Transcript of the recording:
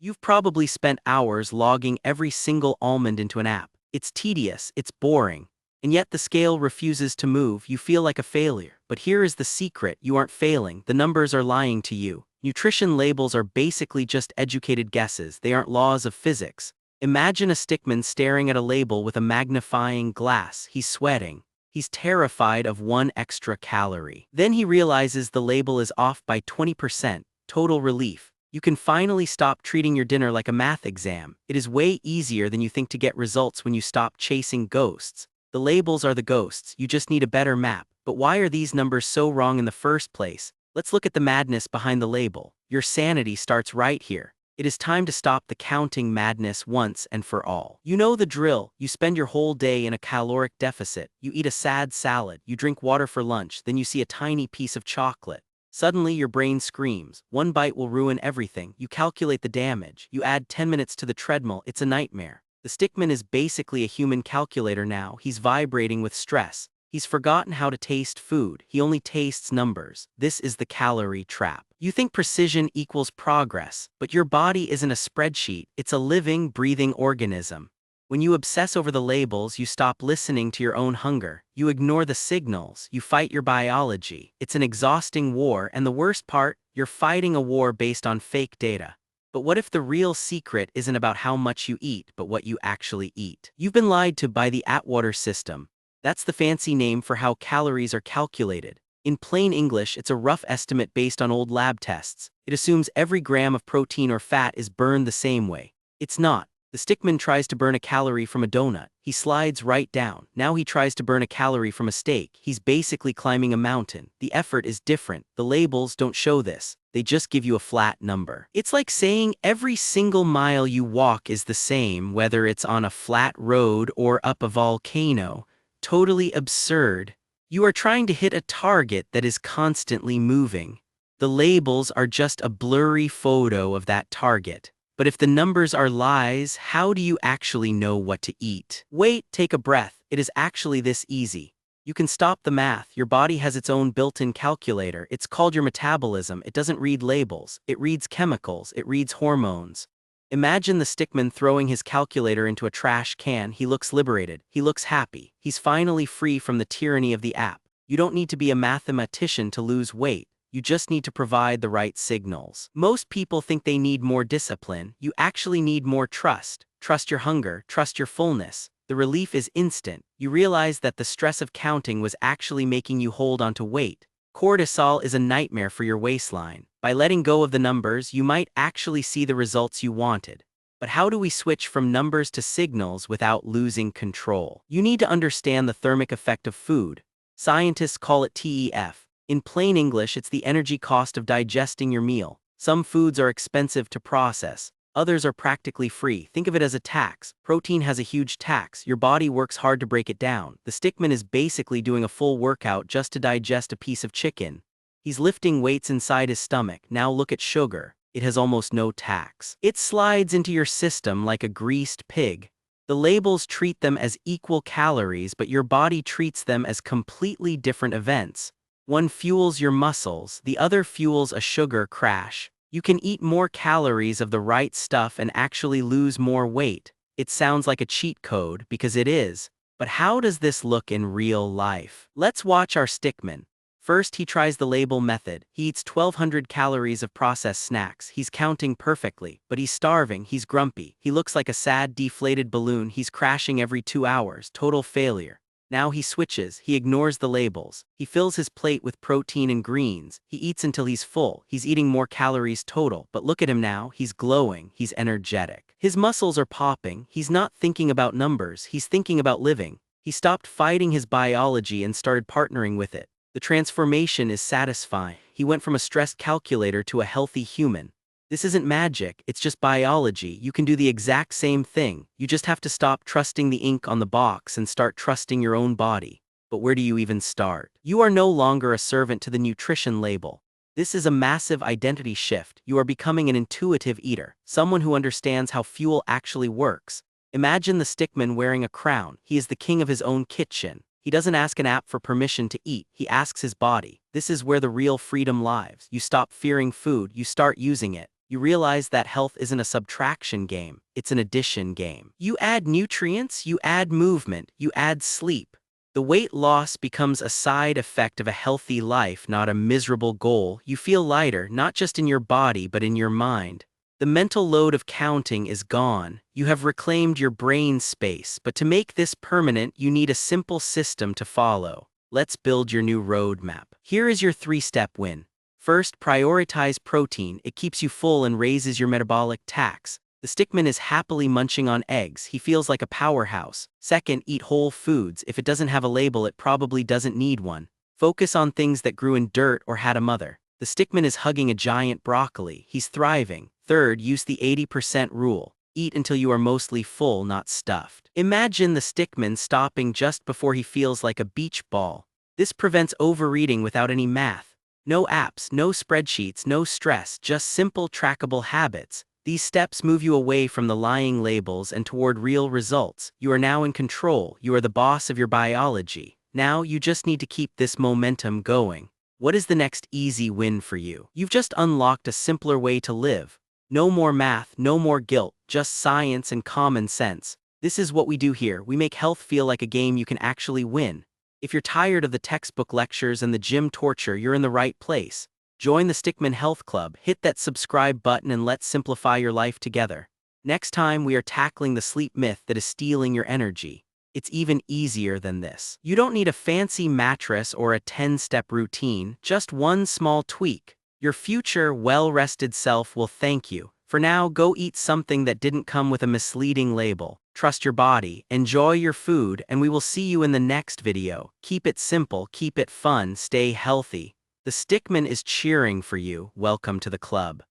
You've probably spent hours logging every single almond into an app. It's tedious, it's boring, and yet the scale refuses to move. You feel like a failure. But here is the secret: you aren't failing, the numbers are lying to you. Nutrition labels are basically just educated guesses, they aren't laws of physics. Imagine a stickman staring at a label with a magnifying glass. He's sweating. He's terrified of 1 extra calorie. Then he realizes the label is off by 20%. Total relief. You can finally stop treating your dinner like a math exam. It is way easier than you think to get results when you stop chasing ghosts. The labels are the ghosts, you just need a better map. But why are these numbers so wrong in the first place? Let's look at the madness behind the label. Your sanity starts right here. It is time to stop the counting madness once and for all. You know the drill. You spend your whole day in a caloric deficit. You eat a sad salad, you drink water for lunch, then you see a tiny piece of chocolate. Suddenly your brain screams, one bite will ruin everything. You calculate the damage. You add 10 minutes to the treadmill. It's a nightmare. The stickman is basically a human calculator now. He's vibrating with stress. He's forgotten how to taste food. He only tastes numbers. This is the calorie trap. You think precision equals progress, but your body isn't a spreadsheet. It's a living, breathing organism. When you obsess over the labels, you stop listening to your own hunger. You ignore the signals. You fight your biology. It's an exhausting war, and the worst part, you're fighting a war based on fake data. But what if the real secret isn't about how much you eat, but what you actually eat? You've been lied to by the Atwater system. That's the fancy name for how calories are calculated. In plain English, it's a rough estimate based on old lab tests. It assumes every gram of protein or fat is burned the same way. It's not. The stickman tries to burn a calorie from a donut. He slides right down. Now he tries to burn a calorie from a steak. He's basically climbing a mountain. The effort is different. The labels don't show this. They just give you a flat number. It's like saying every single mile you walk is the same, whether it's on a flat road or up a volcano. Totally absurd. You are trying to hit a target that is constantly moving. The labels are just a blurry photo of that target. But if the numbers are lies, how do you actually know what to eat? Wait, take a breath. It is actually this easy. You can stop the math. Your body has its own built-in calculator. It's called your metabolism. It doesn't read labels. It reads chemicals. It reads hormones. Imagine the stickman throwing his calculator into a trash can. He looks liberated. He looks happy. He's finally free from the tyranny of the app. You don't need to be a mathematician to lose weight. You just need to provide the right signals. Most people think they need more discipline. You actually need more trust. Trust your hunger, trust your fullness. The relief is instant. You realize that the stress of counting was actually making you hold onto weight. Cortisol is a nightmare for your waistline. By letting go of the numbers, you might actually see the results you wanted. But how do we switch from numbers to signals without losing control? You need to understand the thermic effect of food. Scientists call it TEF. In plain English, it's the energy cost of digesting your meal. Some foods are expensive to process. Others are practically free. Think of it as a tax. Protein has a huge tax. Your body works hard to break it down. The stickman is basically doing a full workout just to digest a piece of chicken. He's lifting weights inside his stomach. Now look at sugar. It has almost no tax. It slides into your system like a greased pig. The labels treat them as equal calories, but your body treats them as completely different events. One fuels your muscles, the other fuels a sugar crash. You can eat more calories of the right stuff and actually lose more weight. It sounds like a cheat code, because it is. But how does this look in real life? Let's watch our stickman. First, he tries the label method. He eats 1,200 calories of processed snacks. He's counting perfectly, but he's starving, he's grumpy. He looks like a sad, deflated balloon. He's crashing every 2 hours. Total failure. Now he switches. He ignores the labels. He fills his plate with protein and greens. He eats until he's full. He's eating more calories total. But look at him now. He's glowing. He's energetic. His muscles are popping. He's not thinking about numbers. He's thinking about living. He stopped fighting his biology and started partnering with it. The transformation is satisfying. He went from a stressed calculator to a healthy human. This isn't magic, it's just biology. You can do the exact same thing. You just have to stop trusting the ink on the box and start trusting your own body. But where do you even start? You are no longer a servant to the nutrition label. This is a massive identity shift. You are becoming an intuitive eater, someone who understands how fuel actually works. Imagine the stickman wearing a crown. He is the king of his own kitchen. He doesn't ask an app for permission to eat. He asks his body. This is where the real freedom lies. You stop fearing food, you start using it. you realize that health isn't a subtraction game, it's an addition game. You add nutrients, you add movement, you add sleep. The weight loss becomes a side effect of a healthy life, not a miserable goal. You feel lighter, not just in your body, but in your mind. The mental load of counting is gone. You have reclaimed your brain space, but to make this permanent, you need a simple system to follow. Let's build your new roadmap. Here is your 3-step win. First, prioritize protein. It keeps you full and raises your metabolic tax. The Stickman is happily munching on eggs. He feels like a powerhouse. Second, eat whole foods. If it doesn't have a label, it probably doesn't need one. Focus on things that grew in dirt or had a mother. The Stickman is hugging a giant broccoli. He's thriving. Third, use the 80% rule. Eat until you are mostly full, not stuffed. Imagine the Stickman stopping just before he feels like a beach ball. This prevents overeating without any math. No apps, no spreadsheets, no stress, just simple trackable habits. These steps move you away from the lying labels and toward real results. You are now in control. You are the boss of your biology. Now you just need to keep this momentum going. What is the next easy win for you? You've just unlocked a simpler way to live. No more math, no more guilt, just science and common sense. This is what we do here. We make health feel like a game you can actually win. If you're tired of the textbook lectures and the gym torture, you're in the right place. Join the Stickman Health Club, hit that subscribe button, and let's simplify your life together. Next time, we are tackling the sleep myth that is stealing your energy. It's even easier than this. You don't need a fancy mattress or a 10-step routine, just one small tweak. Your future, well-rested self will thank you. For now, go eat something that didn't come with a misleading label. Trust your body, enjoy your food, and we will see you in the next video. Keep it simple, keep it fun, stay healthy. The Stickman is cheering for you. Welcome to the club.